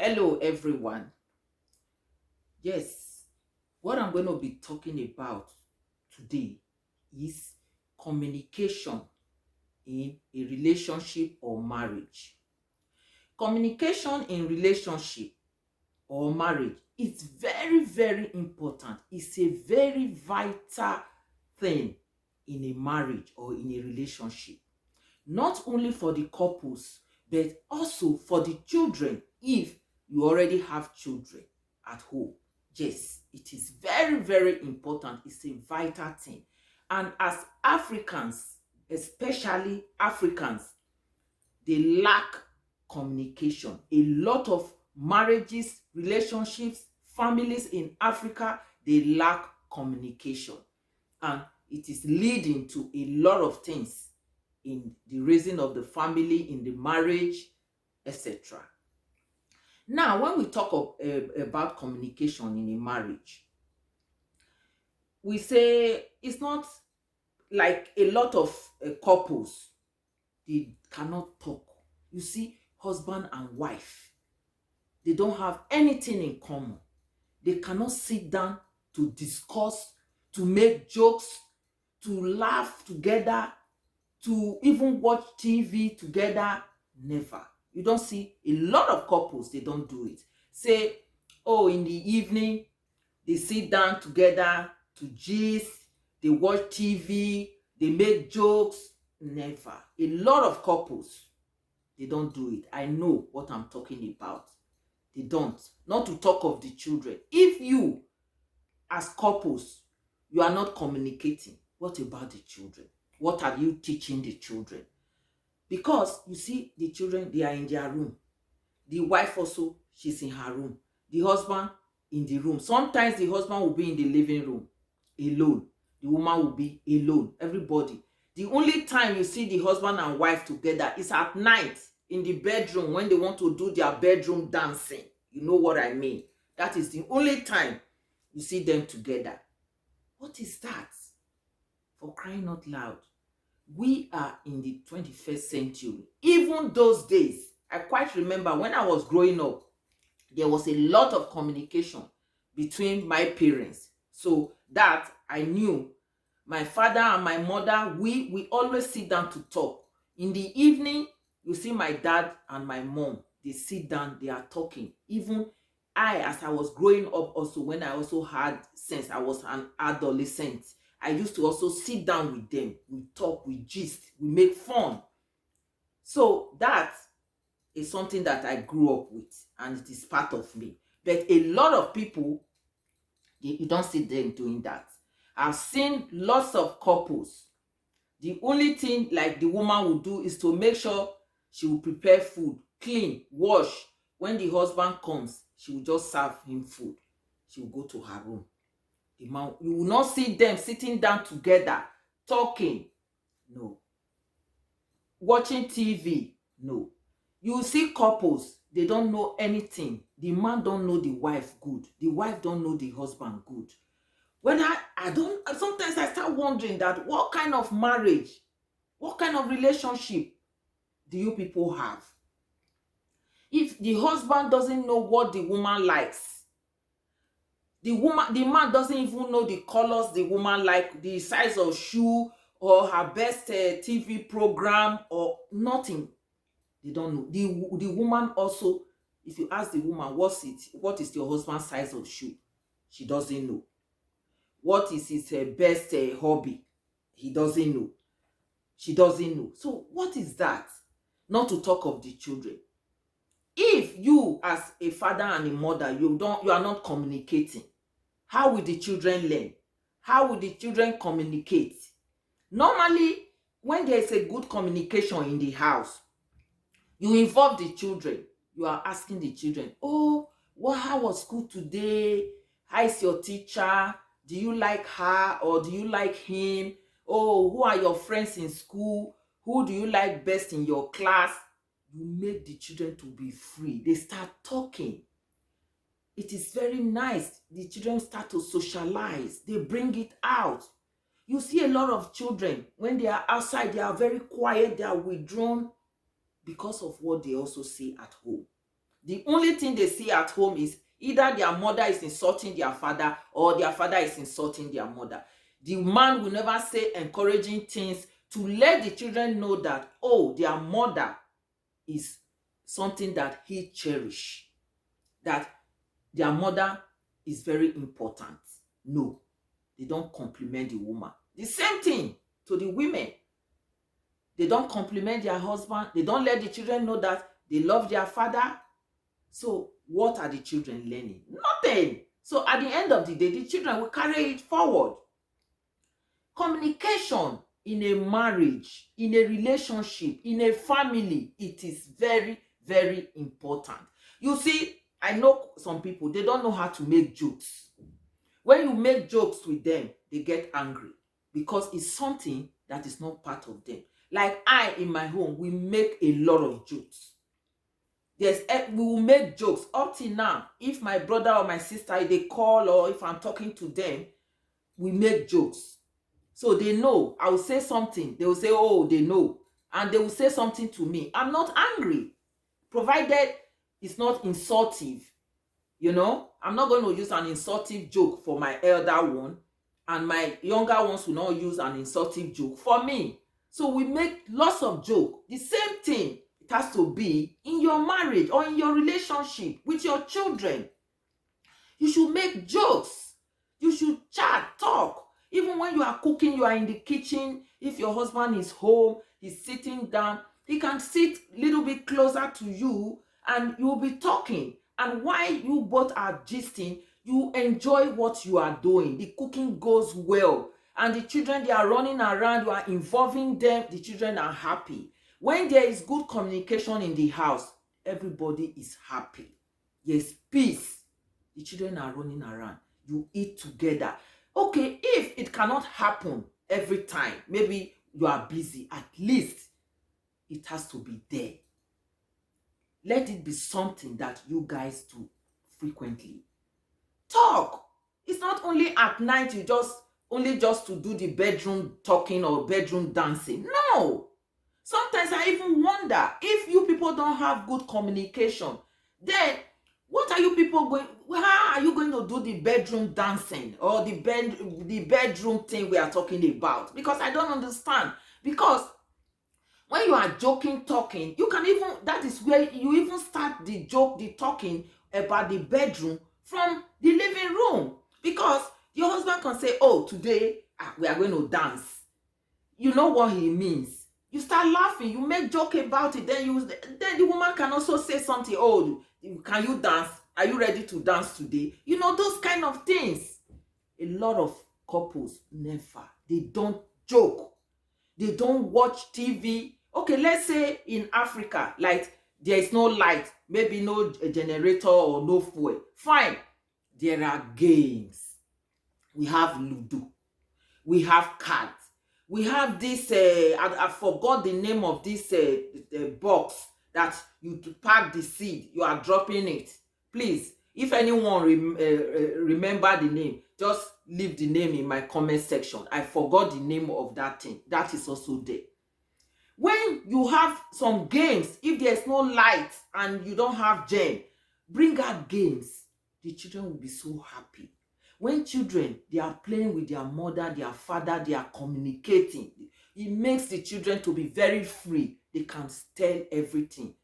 Hello, everyone. Yes, what I'm going to be talking about today is communication in a relationship or marriage. Communication in relationship or marriage is very, very important. It's a very vital thing in a marriage or in a relationship. Not only for the couples, but also for the children if you already have children at home. Yes, it is very, very important. It's a vital thing. And as Africans, especially Africans, they lack communication. A lot of marriages, relationships, families in Africa, they lack communication. And it is leading to a lot of things in the raising of the family, in the marriage, etc. Now, when we talk about communication in a marriage, we say it's not like a lot of couples, they cannot talk. You see, husband and wife, they don't have anything in common. They cannot sit down to discuss, to make jokes, to laugh together, to even watch TV together. Never. You don't see a lot of couples, they don't do it. Say, oh, in the evening, they sit down together to gist, they watch TV, they make jokes. Never. A lot of couples, they don't do it. I know what I'm talking about. They don't. Not to talk of the children. If you, as couples, you are not communicating, what about the children? What are you teaching the children? Because you see, the children, they are in their room. The wife also, she's in her room. The husband in the room. Sometimes the husband will be in the living room alone. The woman will be alone. Everybody. The only time you see the husband and wife together is at night in the bedroom when they want to do their bedroom dancing. You know what I mean? That is the only time you see them together. What is that? For crying out loud. We are in the 21st century. Even those days, I quite remember when I was growing up, there was a lot of communication between my parents. So that I knew my father and my mother, we always sit down to talk. In the evening, you see my dad and my mom, they sit down, they are talking. Even I, as I was growing up also, when I also had sense, I was an adolescent, I used to also sit down with them. We talk, we gist, we make fun. So that is something that I grew up with, and it is part of me. But a lot of people, you don't see them doing that. I've seen lots of couples. The only thing like the woman will do is to make sure she will prepare food, clean, wash. When the husband comes, she will just serve him food. She will go to her room. The man, you will not see them sitting down together, talking. No. Watching TV. No. You see couples, they don't know anything. The man don't know the wife good. The wife don't know the husband good. When I don't, sometimes I start wondering that what kind of marriage, what kind of relationship do you people have? If the husband doesn't know what the woman likes, the man doesn't even know the colors the woman like, the size of shoe, or her best TV program, or nothing. They don't know. The woman also, if you ask the woman, what is your husband's size of shoe, she doesn't know. What is his best hobby, he doesn't know. She doesn't know. So what is that? Not to talk of the children. If you as a father and a mother, you are not communicating, how will the children learn? How will the children communicate? Normally, when there is a good communication in the house, you involve the children. You are asking the children, oh, how was school today? How is your teacher? Do you like her or do you like him? Oh, who are your friends in school? Who do you like best in your class? You make the children to be free. They start talking. It is very nice. The children start to socialize. They bring it out. You see a lot of children, when they are outside, they are very quiet, they are withdrawn because of what they also see at home. The only thing they see at home is either their mother is insulting their father or their father is insulting their mother. The man will never say encouraging things to let the children know that, oh, their mother is something that he cherish, that their mother is very important. No, they don't compliment the woman. The same thing to the women. They don't compliment their husband. They don't let the children know that they love their father. So what are the children learning? Nothing. So at the end of the day, the children will carry it forward. Communication in a marriage, in a relationship, in a family, it is very, very important. You see, I know some people, they don't know how to make jokes. When you make jokes with them, they get angry because it's something that is not part of them. Like I, in my home, we make a lot of jokes. Yes, we will make jokes. Up till now, if my brother or my sister, they call or if I'm talking to them, we make jokes. So they know. I will say something. They will say, oh, they know. And they will say something to me. I'm not angry, provided it's not insultive. You know, I'm not going to use an insultive joke for my elder one, and my younger ones will not use an insultive joke for me. So we make lots of jokes. The same thing, it has to be in your marriage or in your relationship with your children. You should make jokes. You should chat, talk. Even when you are cooking, you are in the kitchen. If your husband is home, he's sitting down, he can sit a little bit closer to you and you'll be talking. And while you both are gisting, you enjoy what you are doing. The cooking goes well. And the children, they are running around, you are involving them. The children are happy. When there is good communication in the house, everybody is happy. There's peace. The children are running around. You eat together. Okay, if it cannot happen every time, maybe you are busy, at least it has to be there. Let it be something that you guys do frequently. Talk. It's not only at night you just to do the bedroom talking or bedroom dancing. No. Sometimes I even wonder if you people don't have good communication, then what are you people going, how are you going to do the bedroom dancing or the bedroom thing we are talking about? Because I don't understand. Because when you are joking, talking, you can even, that is where you even start the joke, the talking about the bedroom from the living room. Because your husband can say, oh, today we are going to dance. You know what he means. You start laughing, you make joke about it, then the woman can also say something, oh, can you dance? Are you ready to dance today? You know, those kind of things. A lot of couples never. They don't joke. They don't watch TV. Okay, let's say in Africa, like there is no light, maybe no generator or no fuel. Fine. There are games. We have Ludo. We have cards. We have this, I forgot the name of this box that you pack the seed, you are dropping it. Please, if anyone remember the name, just leave the name in my comment section. I forgot the name of that thing. That is also there. When you have some games, if there's no light and you don't have gem, bring out games. The children will be so happy. When children, they are playing with their mother, their father, they are communicating. It makes the children to be very free. They can tell everything.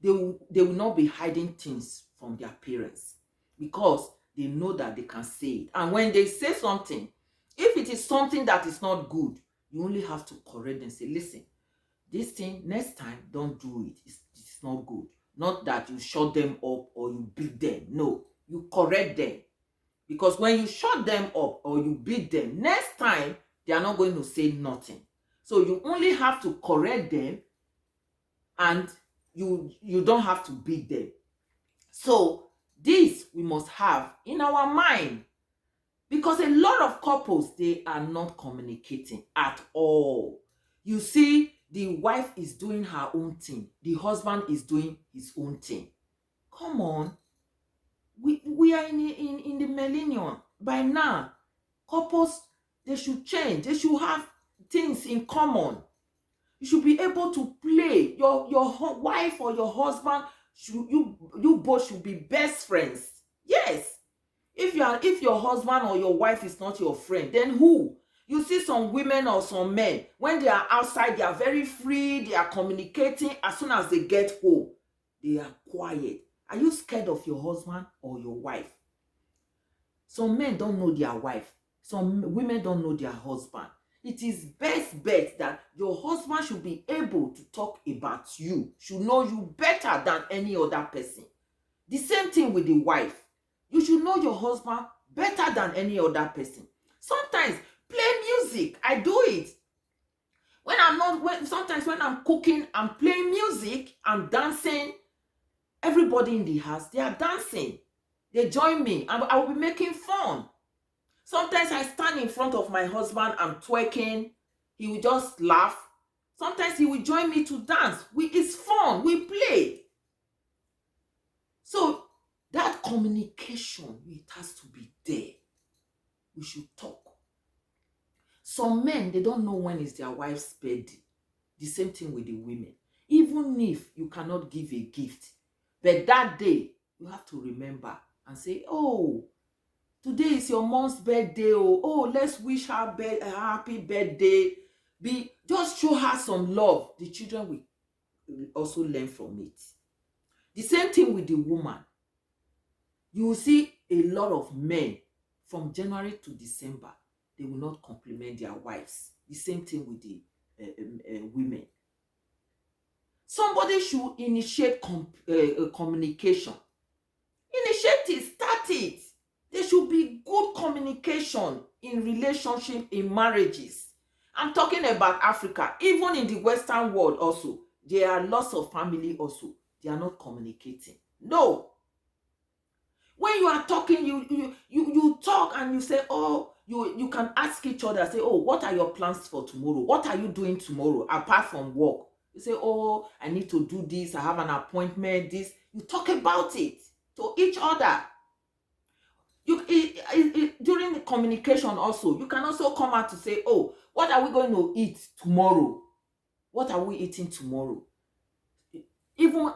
They will not be hiding things from their parents because they know that they can say it. And when they say something, if it is something that is not good, you only have to correct and say, listen, this thing, next time, don't do it. It's not good. Not that you shut them up or you beat them. No, you correct them. Because when you shut them up or you beat them, next time, they are not going to say nothing. So you only have to correct them and you don't have to beat them. So this we must have in our mind. Because a lot of couples, they are not communicating at all. You see, the wife is doing her own thing. The husband is doing his own thing. Come on. We are in the millennium. By now, couples, they should change. They should have things in common. You should be able to play. Your wife or your husband You both should be best friends. Yes. If your husband or your wife is not your friend, then who? You see some women or some men, when they are outside, they are very free, they are communicating. As soon as they get home, they are quiet. Are you scared of your husband or your wife? Some men don't know their wife. Some women don't know their husband. It is best bet that your husband should be able to talk about you, should know you better than any other person. The same thing with the wife. You should know your husband better than any other person. Sometimes play music. I do it. Sometimes when I'm cooking, I'm playing music, I'm dancing. Everybody in the house, they are dancing. They join me, and I will be making fun. Sometimes I stand in front of my husband, I'm twerking. He will just laugh. Sometimes he will join me to dance. It's fun. We play. So that communication, it has to be there. We should talk. Some men, they don't know when is their wife's birthday. The same thing with the women. Even if you cannot give a gift, but that day, you have to remember and say, oh, today is your mom's birthday. Oh, let's wish her a happy birthday. Just show her some love. The children will also learn from it. The same thing with the woman. You will see a lot of men from January to December, they will not compliment their wives. The same thing with the women. Somebody should initiate communication. Initiate it, start it. There should be good communication in relationship, in marriages. I'm talking about Africa. Even in the Western world also, there are lots of family also. They are not communicating. No. When you are talking, you talk and you say, oh, you can ask each other, say, oh, what are your plans for tomorrow? What are you doing tomorrow apart from work? You say, oh, I need to do this. I have an appointment, this. You talk about it to each other. During the communication also, you can also come out to say, oh, what are we going to eat tomorrow? What are we eating tomorrow? Even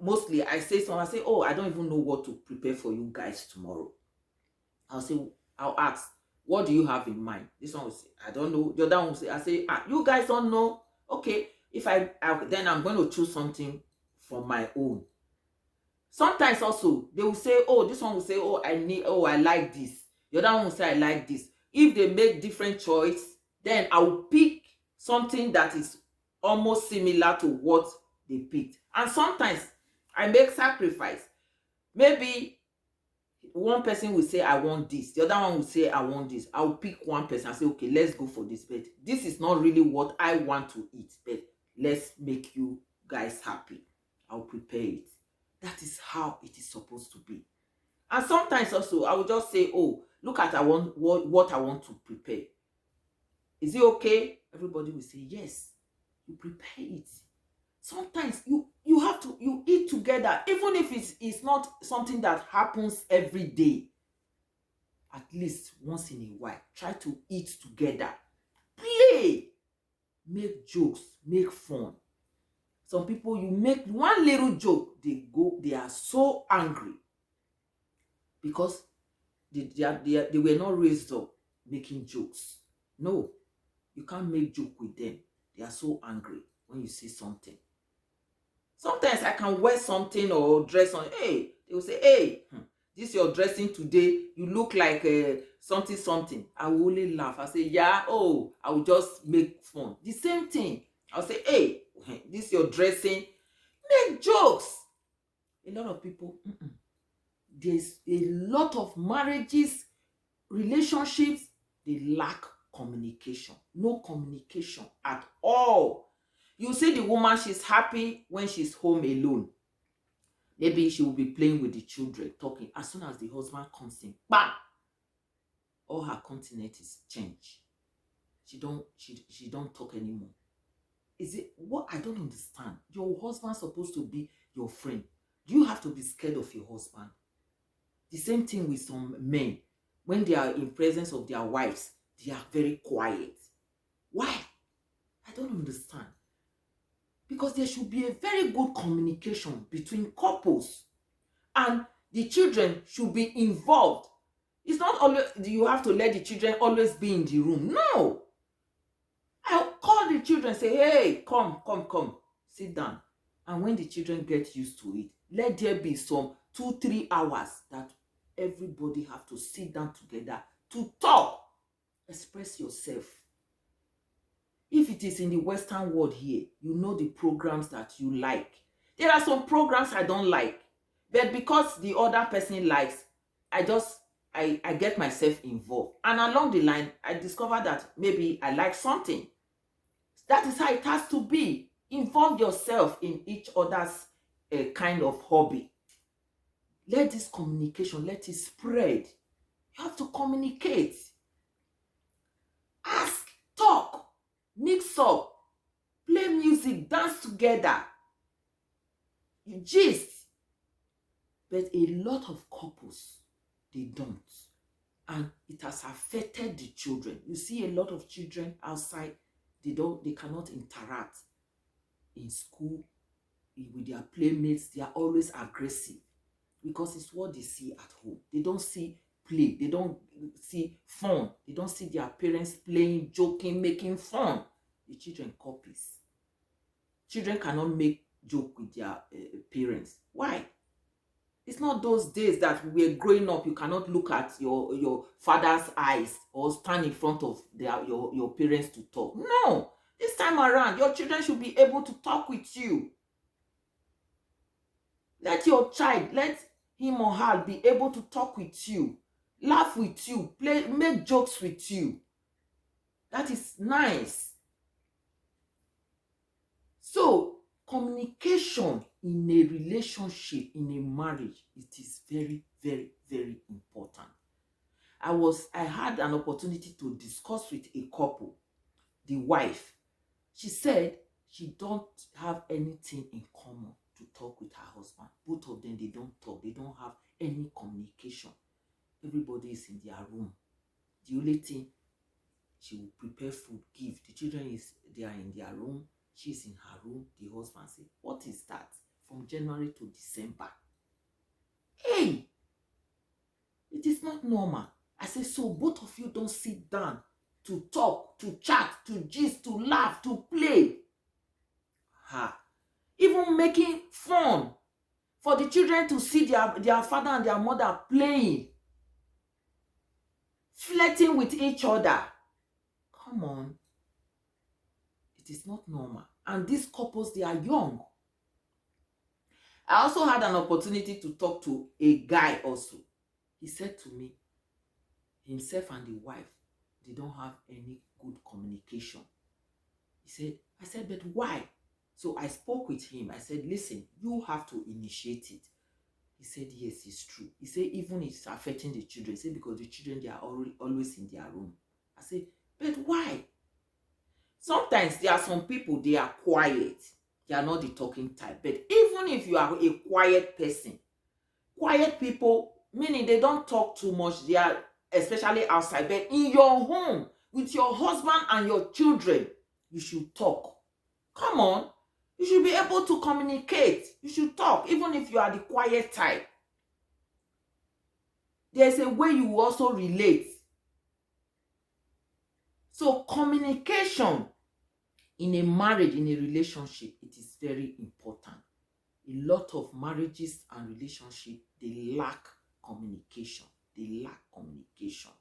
mostly, I say something, I say, oh, I don't even know what to prepare for you guys tomorrow. I'll ask, what do you have in mind? This one will say, I don't know. The other one will say, I say, you guys don't know? Okay, then I'm going to choose something from my own. Sometimes also, they will say, oh, this one will say, I like this. The other one will say, I like this. If they make different choice, then I will pick something that is almost similar to what they picked. And sometimes I make sacrifice. Maybe one person will say, I want this. The other one will say, I want this. I'll pick one person and say, okay, let's go for this. But this is not really what I want to eat. But let's make you guys happy. I'll prepare it. That is how it is supposed to be. And sometimes also, I will just say, oh, look at what I want to prepare. Is it okay? Everybody will say, yes. You prepare it. Sometimes you have to, you eat together. Even if it's not something that happens every day. At least once in a while. Try to eat together. Play. Make jokes. Make fun. Some people, you make one little joke, they are so angry because they were not raised up making jokes. No, you can't make joke with them. They are so angry when you say something. Sometimes I can wear something or dress on. Hey, they will say, hey, this your dressing today. You look like something. I will only laugh. I say, yeah, oh, I will just make fun. The same thing. I'll say, hey, this your dressing. Make jokes. A lot of people, there's a lot of marriages, relationships, they lack communication. No communication at all. You see the woman, she's happy when she's home alone. Maybe she will be playing with the children, talking. As soon as the husband comes in, bam! All her continent is changed. She don't talk anymore. Is it what? I don't understand. Your husband's supposed to be your friend. Do you have to be scared of your husband? The same thing with some men. When they are in presence of their wives, they are very quiet. Why? I don't understand. because there should be a very good communication between couples, and the children should be involved. It's not always you have to let the children always be in the room. No, I'll call the children, say, hey, come, sit down. And when the children get used to it, let there be some 2-3 hours that everybody have to sit down together to talk, express yourself. If it is in the Western world here, you know the programs that you like. There are some programs I don't like, but because the other person likes, I get myself involved. And along the line, I discover that maybe I like something. That is how it has to be. Involve yourself in each other's kind of hobby. Let this communication, let it spread. You have to communicate. Ask, talk, mix up, play music, dance together. You gist. But a lot of couples, they don't. And it has affected the children. You see a lot of children outside, they cannot interact in school with their playmates. They are always aggressive because it's what they see at home. They don't see play. They don't see fun. They don't see their parents playing, joking, making fun. The children copies. Children cannot make joke with their parents. Why? It's not those days that we were growing up. You cannot look at your father's eyes or stand in front of your parents to talk. No. This time around, your children should be able to talk with you. Let your child, let him or her be able to talk with you, laugh with you, play, make jokes with you. That is nice. So, communication in a relationship, in a marriage, it is very, very, very important. I had an opportunity to discuss with a couple, the wife. She said she don't have anything in common to talk with her husband. Both of them, they don't talk. They don't have any communication. Everybody is in their room. The only thing, she will prepare food, give. The children, they are in their room. She's in her room. The husband say, what is that? From January to December. Hey, it is not normal. I say, so both of you don't sit down to talk, to chat, to gist, to laugh, to play. Even making fun for the children to see their father and their mother playing, flirting with each other. Come on. It is not normal. And these couples, they are young. I also had an opportunity to talk to a guy also. He said to me, himself and the wife, they don't have any good communication. I said, but why? So I spoke with him. I said, listen, you have to initiate it. He said, yes, it's true. He said, even it's affecting the children. He said, because the children, they are always in their room. I said, but why? Sometimes there are some people, they are quiet. They are not the talking type. But even if you are a quiet person, quiet people, meaning they don't talk too much, they are especially outside, but in your home, with your husband and your children, you should talk. Come on. You should be able to communicate. You should talk, even if you are the quiet type. There's a way you also relate. So communication in a marriage, in a relationship, it is very important. A lot of marriages and relationships, they lack communication. They lack communication.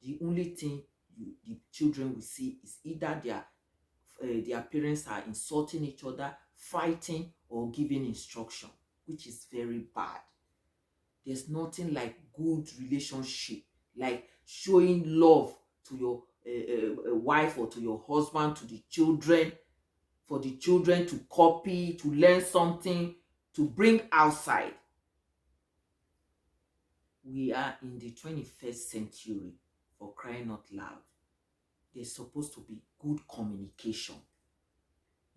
The only thing the children will see is either their parents are insulting each other, fighting, or giving instruction, which is very bad. There's nothing like good relationship, like showing love to your wife or to your husband, to the children, for the children to copy, to learn something, to bring outside. We are in the 21st century, for crying out loud. There's supposed to be good communication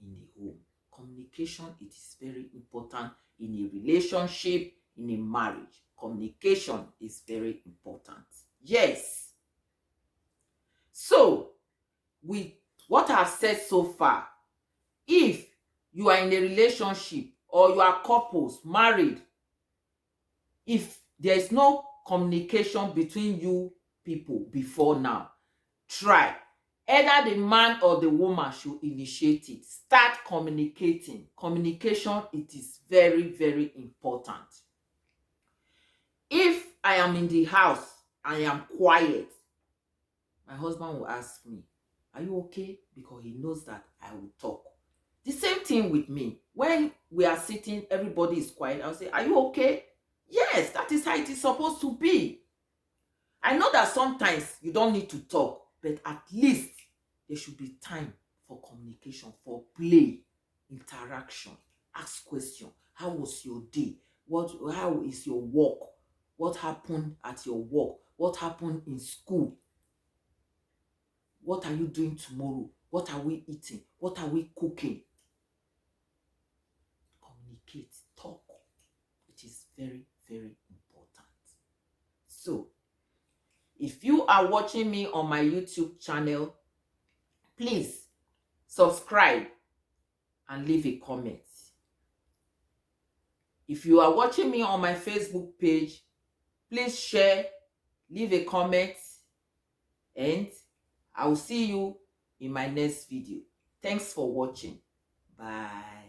in the home. Communication, it is very important in a relationship, in a marriage. Communication is very important. Yes. So, with what I've said so far, If you are in a relationship or you are couples married, if there is no communication between you people before now, try. Either the man or the woman should initiate it. Start communicating. Communication, it is very, very important. If I am in the house, I am quiet, my husband will ask me, are you okay? Because he knows that I will talk. The same thing with me. When we are sitting, everybody is quiet, I'll say, are you okay? Yes, that is how it is supposed to be. I know that sometimes you don't need to talk, but at least there should be time for communication, for play, interaction, ask questions. How was your day? How is your work? What happened at your work? What happened in school? What are you doing tomorrow? What are we eating? What are we cooking? Communicate, talk. It is very, very important. So, if you are watching me on my YouTube channel, please subscribe and leave a comment. If you are watching me on my Facebook page, please share, leave a comment, and I will see you in my next video. Thanks for watching. Bye.